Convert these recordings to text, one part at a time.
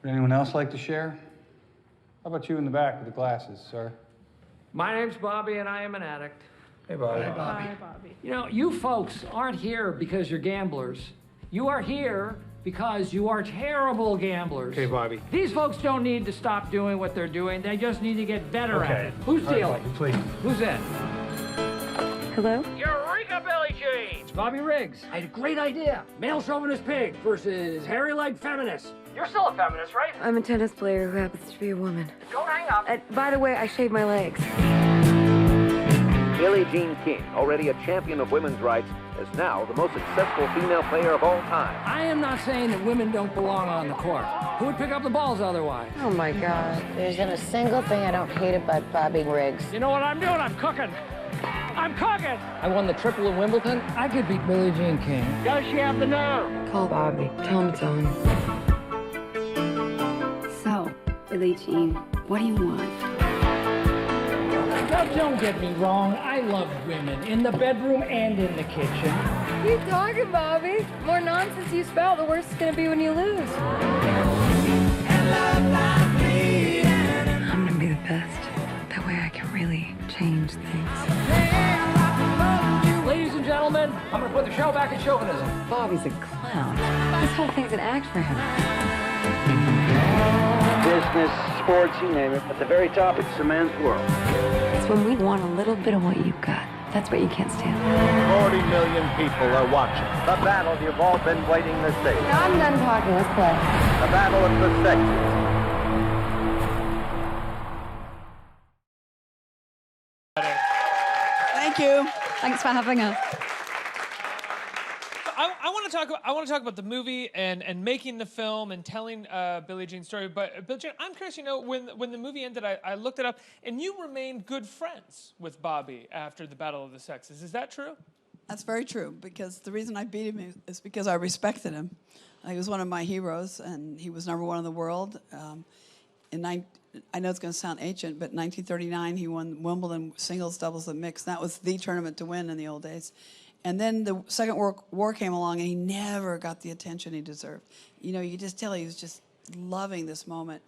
Would anyone else like to share? How about you in the back with the glasses, sir? My name's Bobby, and I am an addict. Hey, Bobby. Hi, Bobby. Hi, Bobby. You know, you folks aren't here because you're gamblers. You are here because you are terrible gamblers. Okay, Bobby. These folks don't need to stop doing what they're doing. They just need to get better at Okay. it. Who's All right, dealing? Bobby, please. Who's in? Hello? Eureka, Billie Jean! It's Bobby Riggs. I had a great idea. Male chauvinist pig versus hairy-legged feminist. You're still a feminist, right? I'm a tennis player who happens to be a woman. Don't hang up. By the way, I shave my legs. Billie Jean King, already a champion of women's rights, is now the most successful female player of all time. I am not saying that women don't belong on the court. Who would pick up the balls otherwise? Oh my God. There isn't a single thing I don't hate about Bobby Riggs. You know what I'm doing? I'm cooking. I'm cooking. I won the triple in Wimbledon. I could beat Billie Jean King. Does she have the nerve? Call Bobby. Tell him it's on. So, Billie Jean, what do you want? Now, don't get me wrong. I love women in the bedroom and in the kitchen. Keep talking, Bobby. The more nonsense you spell, the worse it's gonna be when you lose. I'm gonna be the best. That way I can really change things. Ladies and gentlemen, I'm going to put the show back in chauvinism. Bobby's a clown. This whole thing's an act for him. Business, sports, you name it. At the very top, it's a man's world. It's when we want a little bit of what you've got. That's what you can't stand. 40 million people are watching. The battle you've all been waiting to see. Now I'm done talking. Let's play. The battle of the sexes. Thank you. Thanks for having us. I want to talk about the movie and making the film and telling Billie Jean's story. But Billie Jean, I'm curious. You know, when the movie ended, I looked it up, and you remained good friends with Bobby after the Battle of the Sexes. Is that true? That's very true, because the reason I beat him is because I respected him. He was one of my heroes, and he was #1 in the world. I know it's going to sound ancient, but in 1939, he won Wimbledon singles, doubles, and mixed. That was the tournament to win in the old days. And then the Second World War came along, and he never got the attention he deserved. You know, you could just tell he was just loving this moment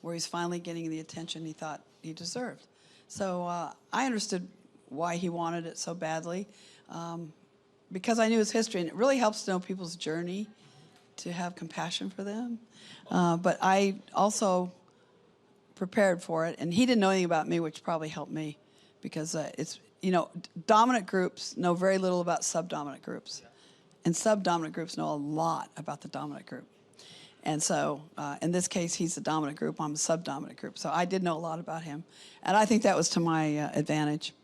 where he's finally getting the attention he thought he deserved. So I understood why he wanted it so badly, because I knew his history, and it really helps to know people's journey to have compassion for them. But I also prepared for it, and he didn't know anything about me, which probably helped me, because it's, you know, dominant groups know very little about subdominant groups, and subdominant groups know a lot about the dominant group. And so in this case, he's the dominant group, I'm a subdominant group, so I did know a lot about him, and I think that was to my advantage.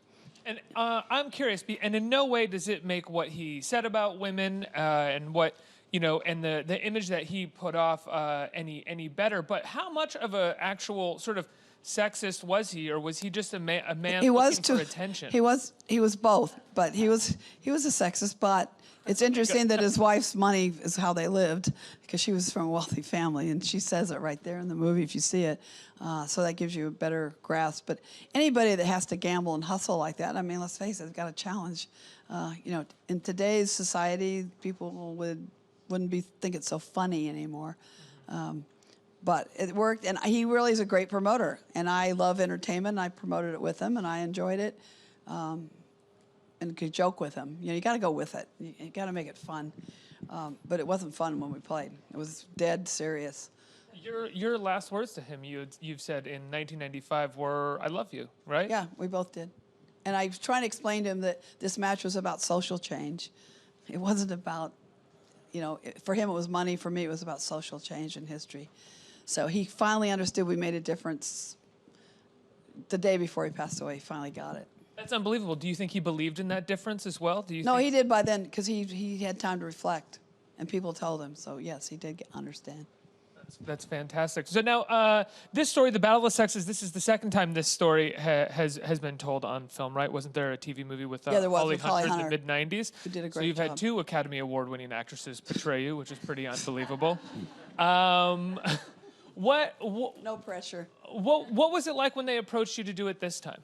And I'm curious, and in no way does it make what he said about women and what, you know, and the image that he put off any better. But how much of an actual sort of sexist was he, or was he just a man looking for attention? He was both, but he was a sexist. But it's interesting that his wife's money is how they lived, because she was from a wealthy family, and she says it right there in the movie if you see it. So that gives you a better grasp. But anybody that has to gamble and hustle like that, I mean, let's face it, it's got a challenge. You know, in today's society, people wouldn't think it's so funny anymore. But it worked, and he really is a great promoter. And I love entertainment, and I promoted it with him, and I enjoyed it. And could joke with him. You know, you got to go with it. You got to make it fun. But it wasn't fun when we played. It was dead serious. Your last words to him, you've said in 1995 were, "I love you," right? Yeah, we both did. And I was trying to explain to him that this match was about social change. It wasn't about, you know, for him it was money. For me it was about social change in history. So he finally understood we made a difference. The day before he passed away, he finally got it. That's unbelievable. Do you think he believed in that difference as well? No, he did by then, because he had time to reflect, and people told him. So yes, he did understand. That's fantastic. So now, this story, The Battle of the Sexes, this is the second time this story has been told on film, right? Wasn't there a TV movie with there was, Holly with Holly Hunter in Hunter. the mid-90s? Who did a great So you've job. had 2 Academy Award-winning actresses portray you, which is pretty unbelievable. No pressure. What was it like when they approached you to do it this time?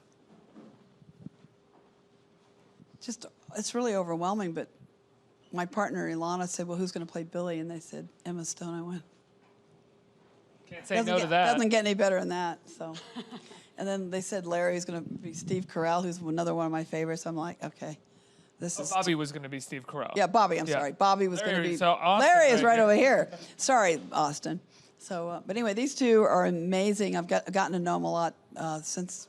Just, it's really overwhelming, but my partner, Ilana, said, well, who's going to play Billie? And they said, Emma Stone. I went, Can't say no to that. Doesn't get any better than that. So, and then they said Larry's going to be Steve Carell, who's another one of my favorites. I'm like, okay, this is. Bobby was going to be Steve Carell. Yeah, Bobby. I'm sorry. Bobby was going to be. So Austin, Larry is right over here. Sorry, Austin. So, but anyway, these two are amazing. I've gotten to know them a lot since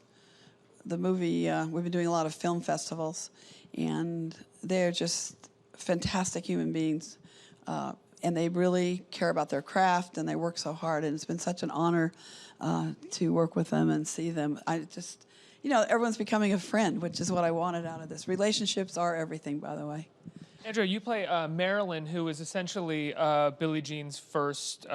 the movie. We've been doing a lot of film festivals, and they're just fantastic human beings. And they really care about their craft, and they work so hard. And it's been such an honor to work with them and see them. I just, everyone's becoming a friend, which is what I wanted out of this. Relationships are everything, by the way. Andrea, you play Marilyn, who is essentially Billie Jean's first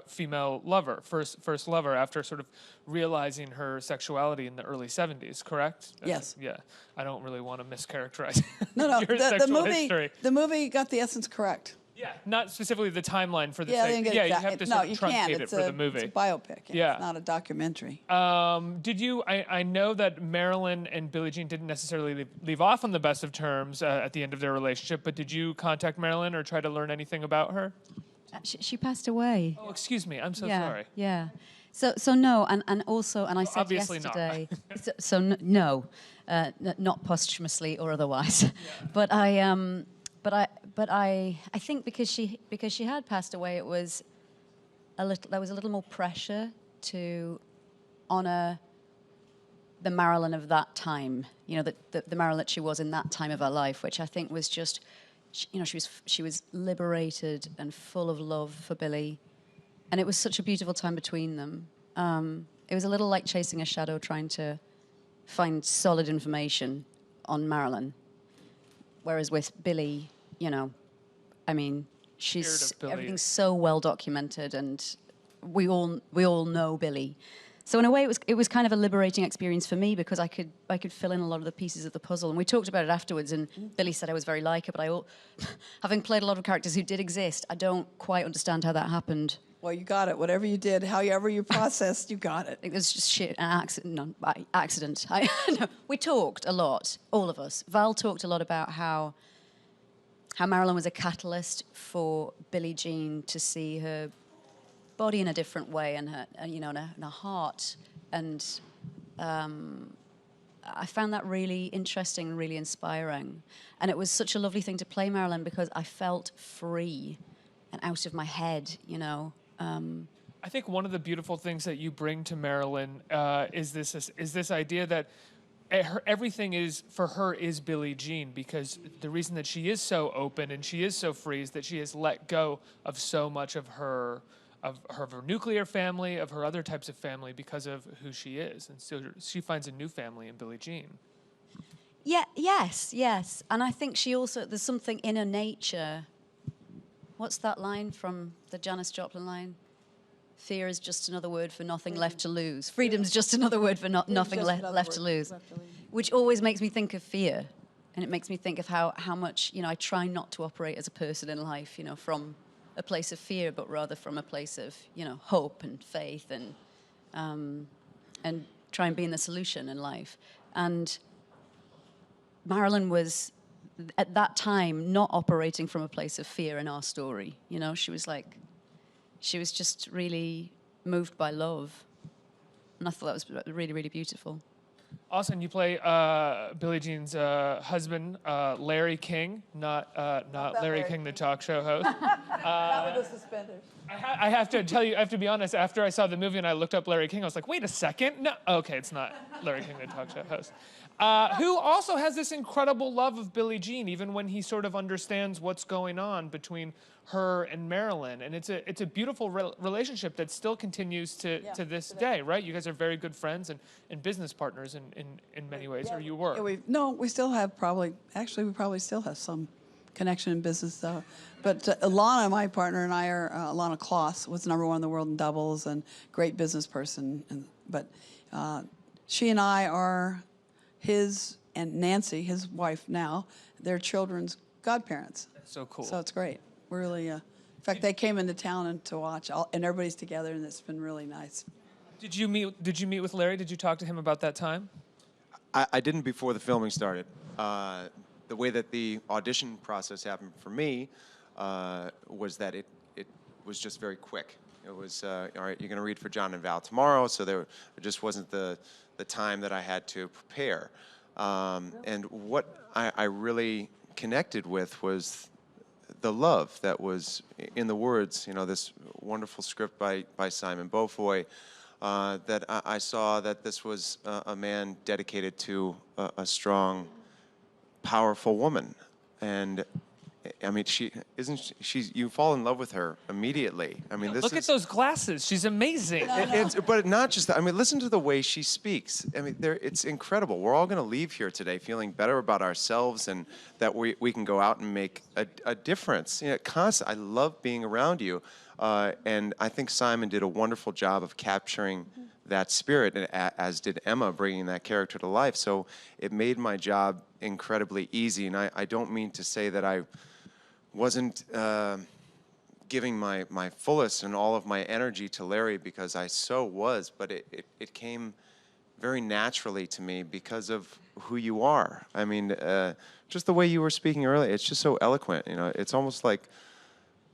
female lover, first lover after sort of realizing her sexuality in the early 70s, correct? Yes. Yeah. I don't really want to mischaracterize No, your sexual history. The movie got the essence correct. Yeah, not specifically the timeline for the Yeah, thing. Yeah, you have to sort of truncate it for the movie. It's a biopic. Yeah. It's not a documentary. I know that Marilyn and Billie Jean didn't necessarily leave off on the best of terms at the end of their relationship, but did you contact Marilyn or try to learn anything about her? She passed away. Oh, excuse me. I'm so sorry. Yeah. So no, and I said obviously yesterday. No, not posthumously or otherwise, yeah. But I think because she had passed away, there was a little more pressure to honor the Marilyn of that time. The Marilyn that she was in that time of her life, which I think was just, she was liberated and full of love for Billie, and it was such a beautiful time between them. It was a little like chasing a shadow, trying to find solid information on Marilyn, whereas with Billie, everything's so well documented, and we all know Billie. So in a way, it was kind of a liberating experience for me because I could fill in a lot of the pieces of the puzzle. And we talked about it afterwards, and Billie said I was very like her, but having played a lot of characters who did exist, I don't quite understand how that happened. Well, you got it. Whatever you did, however you processed, you got it. It was just shit, an accident. No, we talked a lot, all of us. Val talked a lot about how Marilyn was a catalyst for Billie Jean to see her body in a different way, and her, and her heart. And I found that really interesting and really inspiring. And it was such a lovely thing to play Marilyn because I felt free and out of my head, I think one of the beautiful things that you bring to Marilyn is this idea that everything is for her is Billie Jean, because the reason that she is so open and she is so free is that she has let go of so much of her nuclear family, of her other types of family, because of who she is, and so she finds a new family in Billie Jean. Yeah. Yes. And I think there's something in her nature. What's that line from the Janis Joplin line? Fear is just another word for nothing left to lose. Freedom's just another word for nothing left to lose. Which always makes me think of fear. And it makes me think of how much, I try not to operate as a person in life, from a place of fear, but rather from a place of, hope and faith and try and be in the solution in life. And Marilyn was, at that time, not operating from a place of fear in our story. She was just really moved by love. And I thought that was really, really beautiful. Austin, you play Billie Jean's husband, Larry King, not Larry King, the talk show host. Not with the suspenders. I have to tell you, I have to be honest, after I saw the movie and I looked up Larry King, I was like, wait a second. No, okay, it's not Larry King, the talk show host. Who also has this incredible love of Billie Jean, even when he sort of understands what's going on between her and Marilyn. And it's a beautiful relationship that still continues to this day, right? You guys are very good friends and business partners in many ways, or you were. Yeah, we still have we probably still have some connection in business. But Alana, my partner, and I are, Alana Kloss was #1 in the world in doubles and great business person. But she and I are his, and Nancy, his wife now, their children's godparents. That's so cool. So it's great. We're really, in fact, they came into town to watch, and everybody's together, and it's been really nice. Did you meet with Larry? Did you talk to him about that time? I didn't before the filming started. The way that the audition process happened for me was that it was just very quick. It was, all right, you're going to read for John and Val tomorrow, so there just wasn't the time that I had to prepare. And what I really connected with was the love that was in the words, you know, this wonderful script by Simon Beaufoy, that I saw that this was a man dedicated to a strong, powerful woman. And I mean, you fall in love with her immediately. I mean, Look at those glasses. She's amazing. But not just that. I mean, listen to the way she speaks. I mean, it's incredible. We're all going to leave here today feeling better about ourselves and that we can go out and make a difference. You know, I love being around you. And I think Simon did a wonderful job of capturing that spirit, as did Emma, bringing that character to life. So it made my job incredibly easy. And I don't mean to say that I wasn't giving my fullest and all of my energy to Larry, because I so was, but it came very naturally to me because of who you are. I mean, just the way you were speaking earlier, it's just so eloquent. You know, it's almost like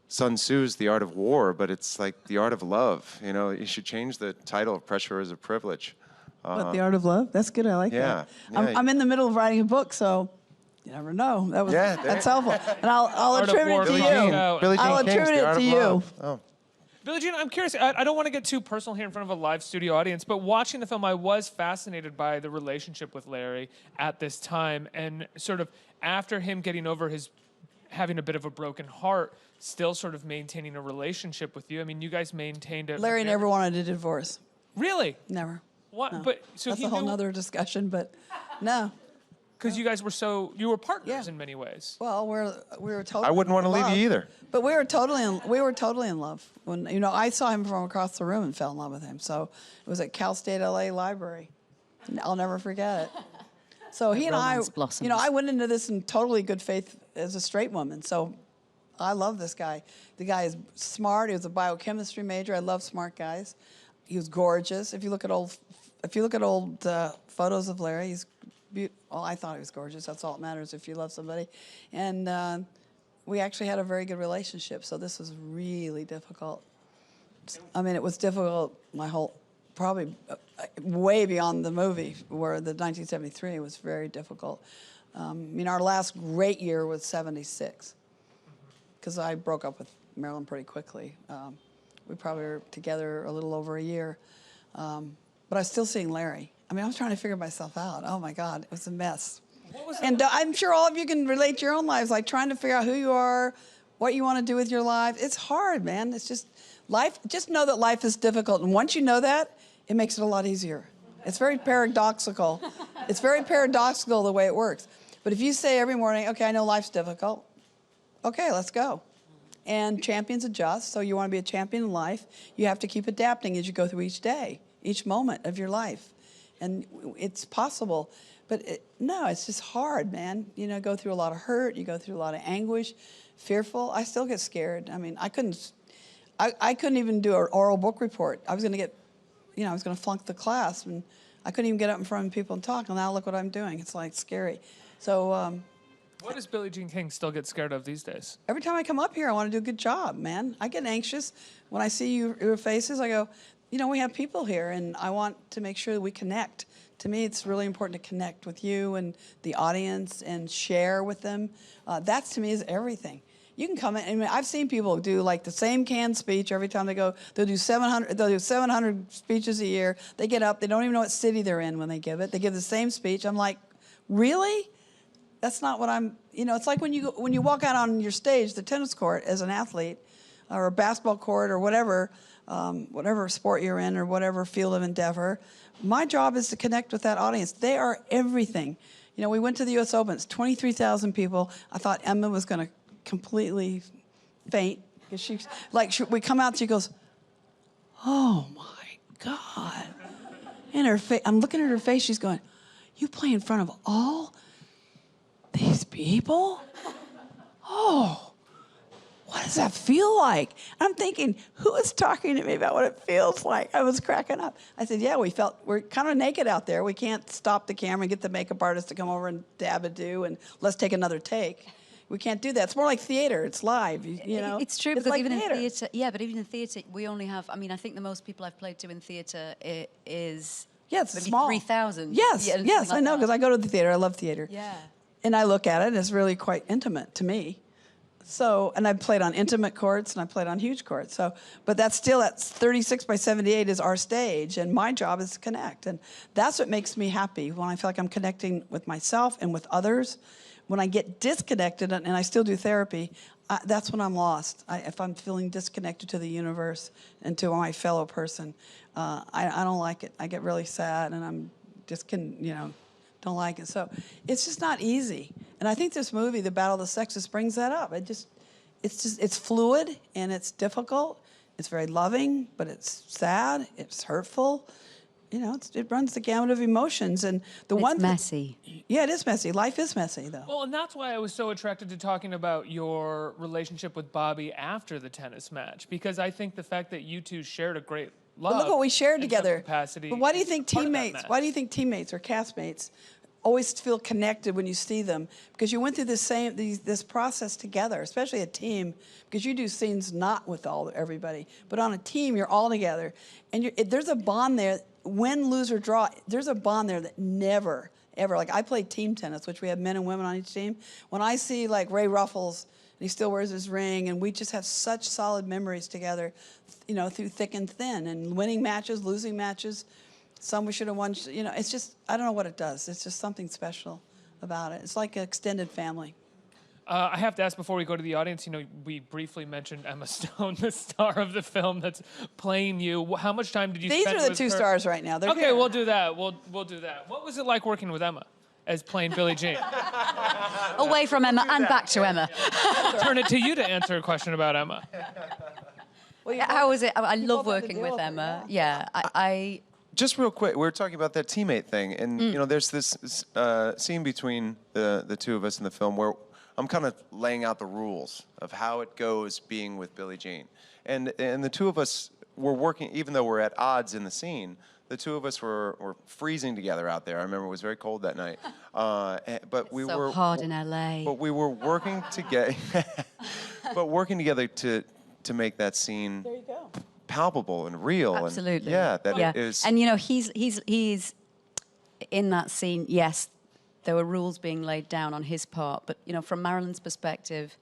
Sun Tzu's The Art of War, but it's like The Art of Love. You know, you should change the title of Pressure is a Privilege. What, The Art of Love? That's good. I like that. I'm in the middle of writing a book, so you never know. That's helpful. And I'll attribute it to you. Billie Jean I'll King's attribute The it Art to of you. Love. Oh. Billie Jean, I'm curious. I don't want to get too personal here in front of a live studio audience, but watching the film, I was fascinated by the relationship with Larry at this time, and sort of after him getting over having a bit of a broken heart, still sort of maintaining a relationship with you. I mean, you guys maintained it. Larry never wanted a divorce. Really? Never. What? No. But so that's he a whole knew, nother discussion, but no. Because you guys were you were partners in many ways. Well, we were totally. I wouldn't want to leave you either. But we were totally in love. When I saw him from across the room and fell in love with him. So it was at Cal State LA Library. I'll never forget it. So he and I, I went into this in totally good faith as a straight woman. So I love this guy. The guy is smart. He was a biochemistry major. I love smart guys. He was gorgeous. If you look at old photos of Larry, he's beautiful. Well, I thought he was gorgeous. That's all that matters if you love somebody. And we actually had a very good relationship. So this was really difficult. I mean, it was difficult probably way beyond the movie, where the 1973 was very difficult. Our last great year was 76, because I broke up with Marilyn pretty quickly. We probably were together a little over a year. But I was still seeing Larry. I mean, I was trying to figure myself out. Oh, my God, it was a mess. And I'm sure all of you can relate to your own lives, like trying to figure out who you are, what you want to do with your life. It's hard, man. It's just life. Just know that life is difficult. And once you know that, it makes it a lot easier. It's very paradoxical. It's very paradoxical the way it works. But if you say every morning, okay, I know life's difficult. Okay, let's go. And champions adjust. So you want to be a champion in life, you have to keep adapting as you go through each day, each moment of your life. And it's possible. But no, it's just hard, man. Go through a lot of hurt. You go through a lot of anguish, fearful. I still get scared. I mean, I couldn't even do an oral book report. I was going to get, I was going to flunk the class, and I couldn't even get up in front of people and talk. And now look what I'm doing. It's like scary. So. What does Billie Jean King still get scared of these days? Every time I come up here, I want to do a good job, man. I get anxious when I see your faces. I go, we have people here, and I want to make sure that we connect. To me, it's really important to connect with you and the audience and share with them. That, to me, is everything. You can come in. I mean, I've seen people do like the same canned speech every time they go. They'll do 700 speeches a year. They get up. They don't even know what city they're in when they give it. They give the same speech. I'm like, really? That's not what I'm. It's like when you walk out on your stage, the tennis court, as an athlete, or a basketball court, or whatever sport you're in, or whatever field of endeavor. My job is to connect with that audience. They are everything. We went to the U.S. Open. It's 23,000 people. I thought Emma was going to completely faint. We come out, she goes, oh, my God. And her face, I'm looking at her face, she's going, you play in front of all these people? Oh. What does that feel like? I'm thinking, who is talking to me about what it feels like? I was cracking up. I said, yeah, we're kind of naked out there. We can't stop the camera and get the makeup artist to come over and dab-a-do and let's take another take. We can't do that. It's more like theater. It's live. You know. It's true, It's because like even theater. in theatre, yeah, but even in theatre, we only have, I mean, I think the most people I've played to in theatre is it's maybe small. 3,000. Yes, Yeah, yes, like I know, that. because I go to the theater. I love theater. Yeah. And I look at it, and it's really quite intimate to me. So, and I've played on intimate courts, and I played on huge courts. So, but that's 36 by 78 is our stage, and my job is to connect. And that's what makes me happy, when I feel like I'm connecting with myself and with others. When I get disconnected, and I still do therapy, that's when I'm lost. If I'm feeling disconnected to the universe and to my fellow person, I don't like it. I get really sad, and I'm just don't like it. So it's just not easy. And I think this movie, The Battle of the Sexes, brings that up. It's fluid, and it's difficult. It's very loving, but it's sad. It's hurtful. You know, it runs the gamut of emotions. And it's messy. Yeah, it is messy. Life is messy, though. Well, and that's why I was so attracted to talking about your relationship with Bobby after the tennis match, because I think the fact that you two shared a great love. But look what we shared in some together. capacity But why do you think is part of that teammates? match. Why do you think teammates or castmates always feel connected when you see them? Because you went through this process together, especially a team. Because you do scenes not with everybody, but on a team, you're all together, and there's a bond there. Win, lose, or draw, there's a bond there that never, ever. Like, I played team tennis, which we have men and women on each team. When I see, like, Ray Ruffles, and he still wears his ring, and we just have such solid memories together, you know, through thick and thin, and winning matches, losing matches. Some we should have won. You know, it's just, I don't know what it does. It's just something special about it. It's like an extended family. I have to ask before we go to the audience, you know, we briefly mentioned Emma Stone, the star of the film that's playing you. How much time did you These spend are the with two her? stars right now. They're Okay, here. we'll do that. We'll do that. What was it like working with Emma as playing Billie Jean? Away from Emma and back to Emma. Turn it to you to answer a question about Emma. How was it? I love working with Emma. Yeah, I Just real quick, we were talking about that teammate thing, and you know, there's this scene between the two of us in the film where I'm kind of laying out the rules of how it goes being with Billie Jean, and the two of us were working, even though we're at odds in the scene. The two of us were freezing together out there. I remember it was very cold that night, but we so were hard in LA. But we were working together, to make that scene There you go. palpable and real. Absolutely. And it is. And you know, he's in that scene. Yes, there were rules being laid down on his part, but you know, from Marilyn's perspective,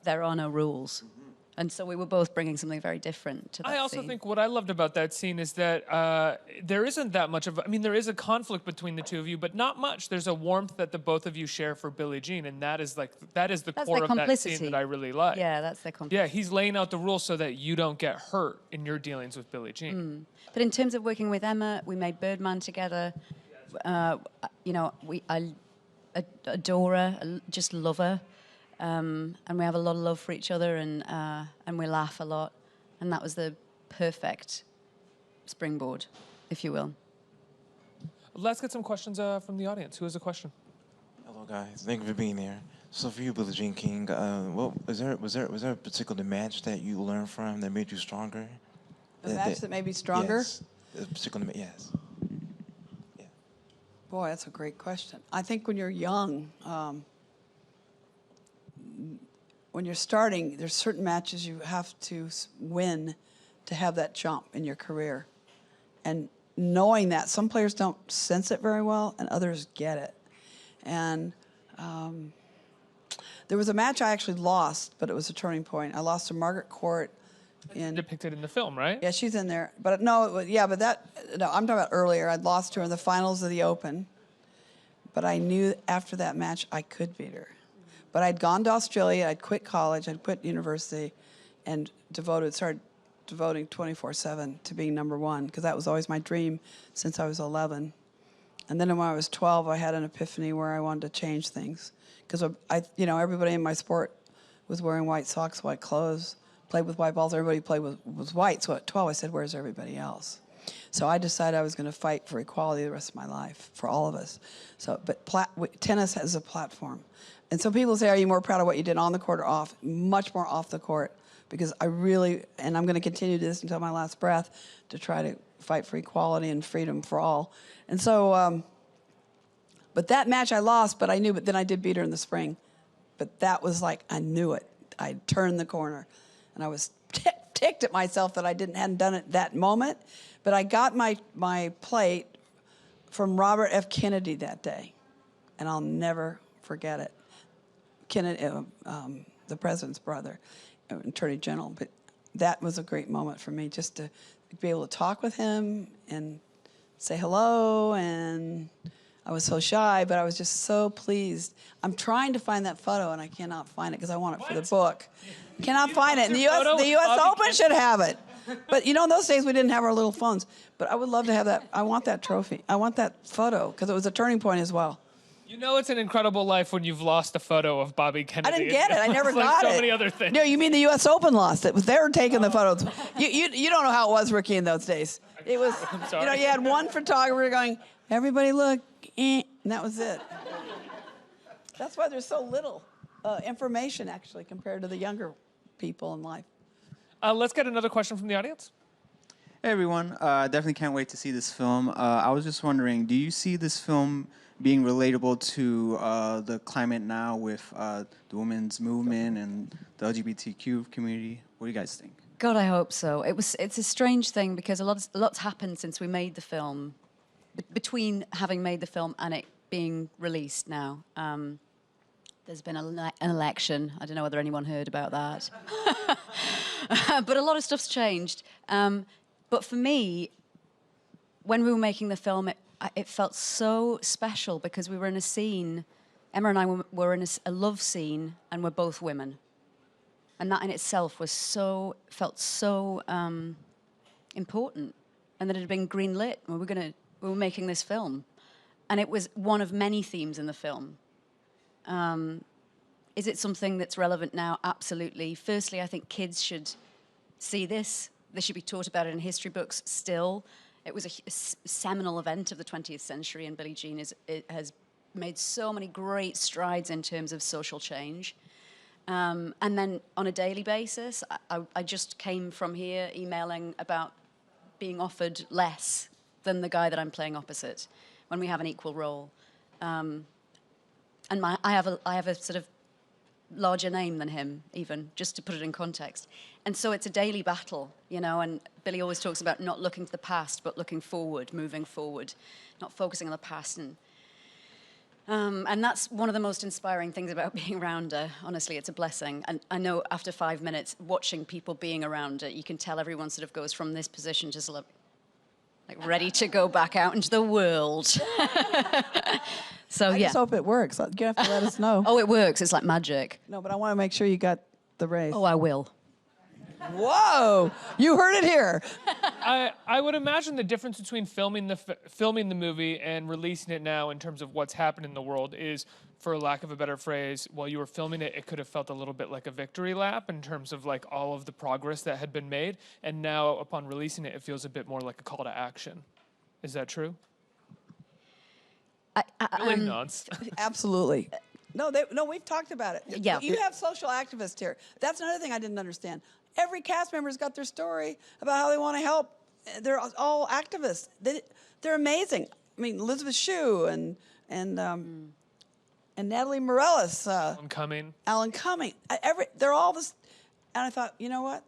there are no rules. And so we were both bringing something very different to that I also scene. think what I loved about that scene is that there isn't that much of, I mean, there is a conflict between the two of you, but not much. There's a warmth that the both of you share for Billie Jean, and that is the That's core their of that complicity. scene that I really like. Yeah, that's their complicity. Yeah, he's laying out the rules so that you don't get hurt in your dealings with Billie Jean. But in terms of working with Emma, we made Birdman together. You know, I adore her, just love her. And we have a lot of love for each other, and we laugh a lot. And that was the perfect springboard, if you will. Let's get some questions from the audience. Who has a question? Hello, guys. Thank you for being here. So for you, Billie Jean King, was there a particular match that you learned from that made you stronger? A match that made me stronger? Yes. A particular yes. Yeah. Boy, that's a great question. I think when you're young, when you're starting, there's certain matches you have to win to have that jump in your career. And knowing that, some players don't sense it very well, and others get it. And there was a match I actually lost, but it was a turning point. I lost to Margaret Court. Depicted in the film, right? Yeah, she's in there. But no, I'm talking about earlier. I'd lost to her in the finals of the Open. But I knew after that match I could beat her. But I'd gone to Australia, I'd quit college, I'd quit university, and started devoting 24/7 to being number one, because that was always my dream since I was 11. And then when I was 12, I had an epiphany where I wanted to change things. Because everybody in my sport was wearing white socks, white clothes, played with white balls, everybody played with white. So at 12, I said, where's everybody else? So I decided I was going to fight for equality the rest of my life, for all of us. But tennis has a platform. And so people say, are you more proud of what you did on the court or off? Much more off the court, because I really, and I'm going to continue this until my last breath, to try to fight for equality and freedom for all. And so, but that match I lost, but I knew, but then I did beat her in the spring. but that was like, I knew it. I turned the corner, and I was ticked at myself that I hadn't done it that moment. But I got my plate from Robert F. Kennedy that day, and I'll never forget it. Kennedy, the president's brother, Attorney General. But that was a great moment for me, just to be able to talk with him and say hello. And I was so shy, but I was just so pleased. I'm trying to find that photo, and I cannot find it because I want it for the book. Cannot find it. And the U.S. Open should have it. But you know, in those days we didn't have our little phones. But I would love to have that. I want that trophy. I want that photo because it was a turning point as well. You know, it's an incredible life when you've lost a photo of Bobby Kennedy. I didn't get it. I never got it. So many other things. No, you mean the U.S. Open lost it? They were taking the photos. You don't know how it was, Ricky, in those days. It was, you know, you had one photographer going, everybody look, and that was it. That's why there's so little information, actually, compared to the younger people in life. Let's get another question from the audience. Hey, everyone. Definitely can't wait to see this film. I was just wondering, do you see this film being relatable to the climate now with the women's movement and the LGBTQ community? What do you guys think? God, I hope so. It's a strange thing because a lot's happened since we made the film. Between having made the film and it being released now, there's been an election. I don't know whether anyone heard about that. But a lot of stuff's changed. But for me, when we were making the film, it felt so special because we were in a scene. Emma and I were in a love scene, and we're both women. And that in itself felt so important. And that it had been greenlit. We were making this film. And it was one of many themes in the film. Is it something that's relevant now? Absolutely. Firstly, I think kids should see this. They should be taught about it in history books still. It was a seminal event of the 20th century, and Billie Jean has made so many great strides in terms of social change. And then on a daily basis, I just came from here emailing about being offered less than the guy that I'm playing opposite when we have an equal role. And I have a sort of larger name than him, even, just to put it in context. And so it's a daily battle, you know, and Billie always talks about not looking to the past, but looking forward, moving forward, not focusing on the past. And that's one of the most inspiring things about being around her. Honestly, it's a blessing. And I know after 5 minutes, watching people being around her, you can tell everyone sort of goes from this position to sort of like ready to go back out into the world. So, I just hope it works. You have to let us know. Oh, it works. It's like magic. No, but I want to make sure you got the raise. Oh, I will. Whoa! You heard it here. I would imagine the difference between filming the movie and releasing it now in terms of what's happened in the world is, for lack of a better phrase, while you were filming it, it could have felt a little bit like a victory lap in terms of like all of the progress that had been made. And now upon releasing it, it feels a bit more like a call to action. Is that true? Really nods. Absolutely. No, we've talked about it. Yeah. You have social activists here. That's another thing I didn't understand. Every cast member's got their story about how they want to help. They're all activists. They're amazing. I mean, Elizabeth Shue and Natalie Morales. Alan Cumming. They're all this. And I thought, you know what?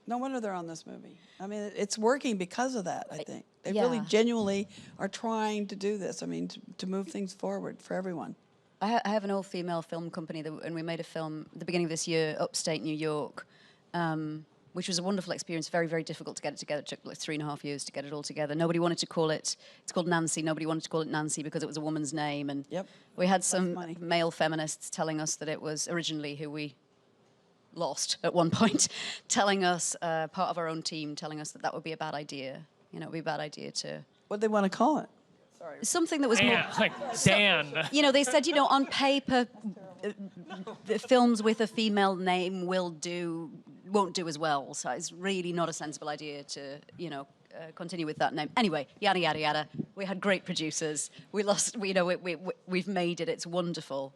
No wonder they're on this movie. I mean, it's working because of that, I think. They really genuinely are trying to do this. I mean, to move things forward for everyone. I have an all-female film company, and we made a film at the beginning of this year, upstate New York, which was a wonderful experience, very, very difficult to get it together. It took like 3.5 years to get it all together. Nobody wanted to call it, it's called Nancy, nobody wanted to call it Nancy because it was a woman's name. And we had some male feminists telling us that it was originally who we lost at one point, telling us, part of our own team, telling us that would be a bad idea. You know, it would be a bad idea to... What'd they want to call it? Sorry. Something that was more... Like Dan. You know, they said, you know, on paper, the films with a female name won't do as well. So it's really not a sensible idea to, you know, continue with that name. Anyway, yada, yada, yada. We had great producers. We lost, you know, we've made it. It's wonderful.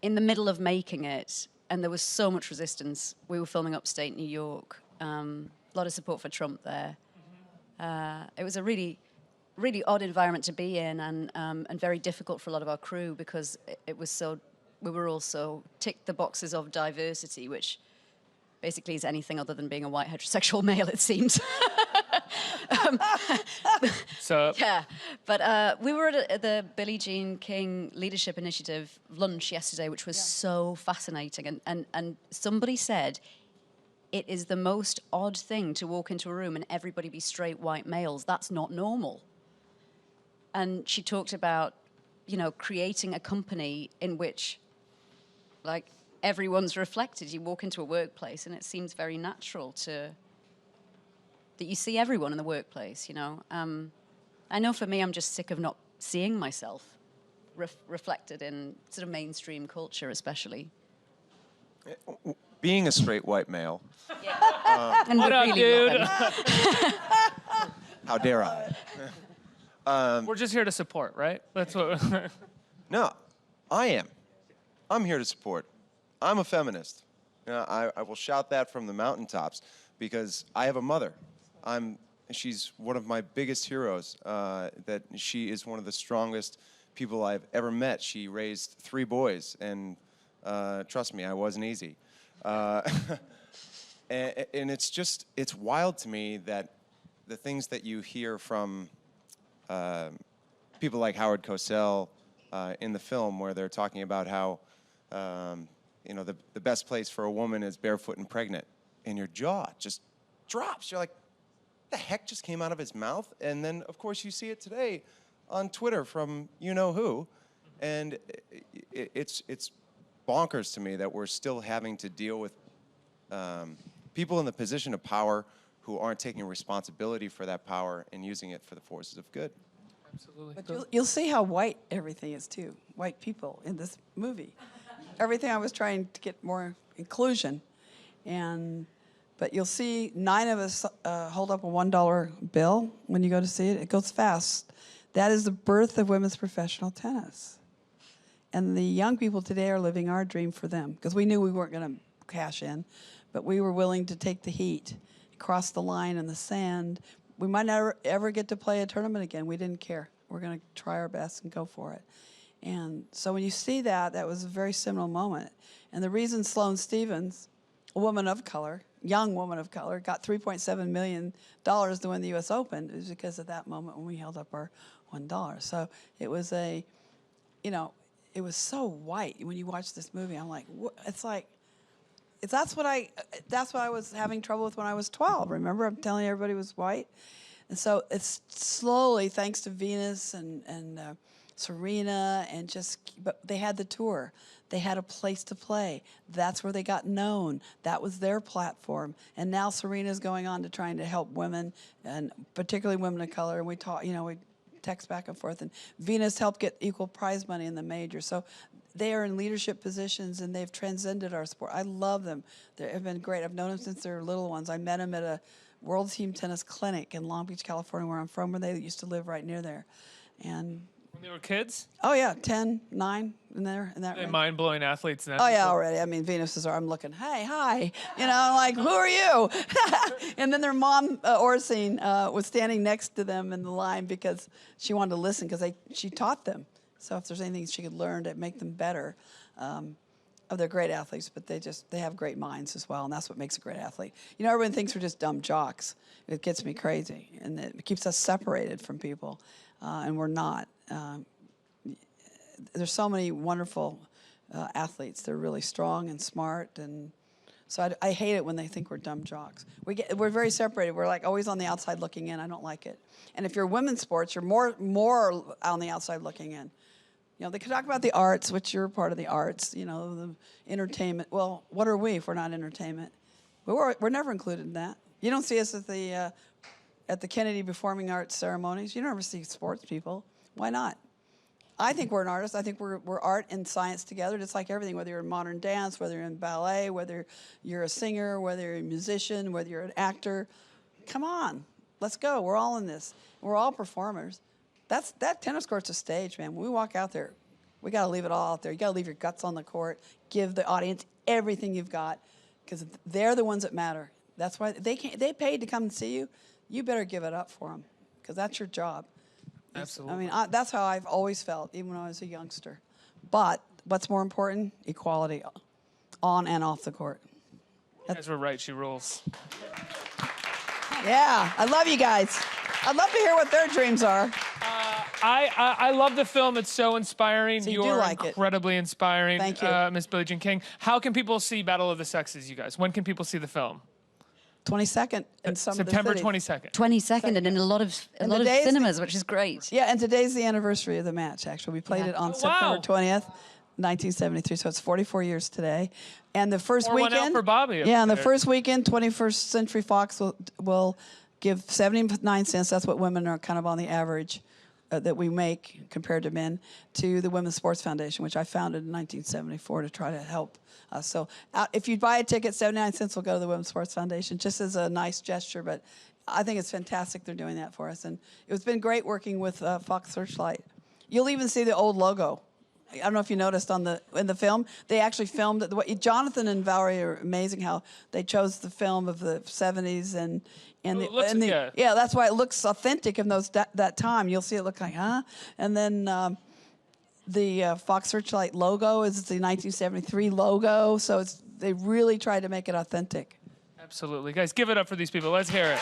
In the middle of making it, and there was so much resistance. We were filming upstate New York. A lot of support for Trump there. It was a really, really odd environment to be in, and very difficult for a lot of our crew because it was so we were also ticked the boxes of diversity, which basically is anything other than being a white heterosexual male, it seems. So yeah, but we were at the Billie Jean King Leadership Initiative lunch yesterday, which was so fascinating. And somebody said, it is the most odd thing to walk into a room and everybody be straight white males. That's not normal. And she talked about, you know, creating a company in which, like, everyone's reflected. You walk into a workplace and it seems very natural that you see everyone in the workplace, you know. I know for me, I'm just sick of not seeing myself reflected in sort of mainstream culture, especially. Being a straight white male. Yeah. And what up, really dude? How dare I? We're just here to support, right? That's what. No, I am. I'm here to support. I'm a feminist. You know, I will shout that from the mountaintops because I have a mother. She's one of my biggest heroes. That she is one of the strongest people I've ever met. She raised 3 boys, and trust me, I wasn't easy. And it's wild to me that the things that you hear from people like Howard Cosell in the film, where they're talking about how you know, the best place for a woman is barefoot and pregnant, and your jaw just drops. You're like, what the heck just came out of his mouth? And then, of course, you see it today on Twitter from you-know-who, and it's bonkers to me that we're still having to deal with people in the position of power who aren't taking responsibility for that power and using it for the forces of good. Absolutely. But you'll see how white everything is, too. White people in this movie. Everything I was trying to get more inclusion. But you'll see 9 of us hold up a $1 bill when you go to see it. It goes fast. That is the birth of women's professional tennis. And the young people today are living our dream for them, because we knew we weren't going to cash in, but we were willing to take the heat, cross the line in the sand. We might never ever get to play a tournament again. We didn't care. We're going to try our best and go for it. And so when you see that, that was a very seminal moment. And the reason Sloane Stephens, a woman of color, young woman of color, got $3.7 million to win the U.S. Open is because of that moment when we held up our $1. So it was it was so white. When you watch this movie, I'm like, it's like, that's what I was having trouble with when I was 12. Remember, I'm telling you everybody was white? And so it's slowly, thanks to Venus and Serena, but they had the tour. They had a place to play. That's where they got known. That was their platform. And now Serena's going on to trying to help women, and particularly women of color. And we talk, we text back and forth. And Venus helped get equal prize money in the major. So they are in leadership positions, and they've transcended our sport. I love them. They've been great. I've known them since they were little ones. I met them at a World Team Tennis Clinic in Long Beach, California, where I'm from, where they used to live right near there. And when they were kids? Oh, yeah, 10, 9, in that range. Mind-blowing athletes now. Oh, yeah, already. I mean, Venus is, I'm looking, hey, hi. I'm like, who are you? And then their mom, Orsine, was standing next to them in the line because she wanted to listen, because she taught them. So if there's anything she could learn to make them better, they're great athletes, but they have great minds as well, and that's what makes a great athlete. Everyone thinks we're just dumb jocks. It gets me crazy, and it keeps us separated from people, and we're not. There's so many wonderful athletes. They're really strong and smart, and so I hate it when they think we're dumb jocks. We're very separated. We're like always on the outside looking in. I don't like it. And if you're women's sports, you're more on the outside looking in. They could talk about the arts, which you're part of the arts, the entertainment. Well, what are we if we're not entertainment? We're never included in that. You don't see us at the Kennedy Performing Arts ceremonies. You never see sports people. Why not? I think we're an artist. I think we're art and science together, just like everything, whether you're in modern dance, whether you're in ballet, whether you're a singer, whether you're a musician, whether you're an actor. Come on, let's go. We're all in this. We're all performers. That tennis court's a stage, man. When we walk out there, we got to leave it all out there. You got to leave your guts on the court. Give the audience everything you've got, because they're the ones that matter. That's why they paid to come and see you. You better give it up for them, because that's your job. Absolutely. I mean, that's how I've always felt, even when I was a youngster. But what's more important? Equality on and off the court. You guys were right. She rules. Yeah, I love you guys. I'd love to hear what their dreams are. I love the film. It's so inspiring. So you do You're like it. incredibly inspiring. Thank you. Miss Billie Jean King. How can people see Battle of the Sexes, you guys? When can people see the film? 22nd in some September of the cities. 22nd. 22nd and in a lot of cinemas, which is great. Yeah, and today's the anniversary of the match, actually. We played it on September 20th, 1973, so it's 44 years today. And the first Pour one weekend... out for Bobby. Yeah, and the first weekend, 21st Century Fox will give 79 cents. That's what women are kind of on the average that we make compared to men, to the Women's Sports Foundation, which I founded in 1974 to try to help us. So if you buy a ticket, 79 cents will go to the Women's Sports Foundation, just as a nice gesture. But I think it's fantastic they're doing that for us. And it's been great working with Fox Searchlight. You'll even see the old logo. I don't know if you noticed in the film, they actually filmed it. Jonathan and Valerie are amazing how they chose the film of the 70s yeah, that's why it looks authentic in that time. You'll see it look like, huh? And then the Fox Searchlight logo is the 1973 logo, so they really tried to make it authentic. Absolutely. Guys, give it up for these people. Let's hear it.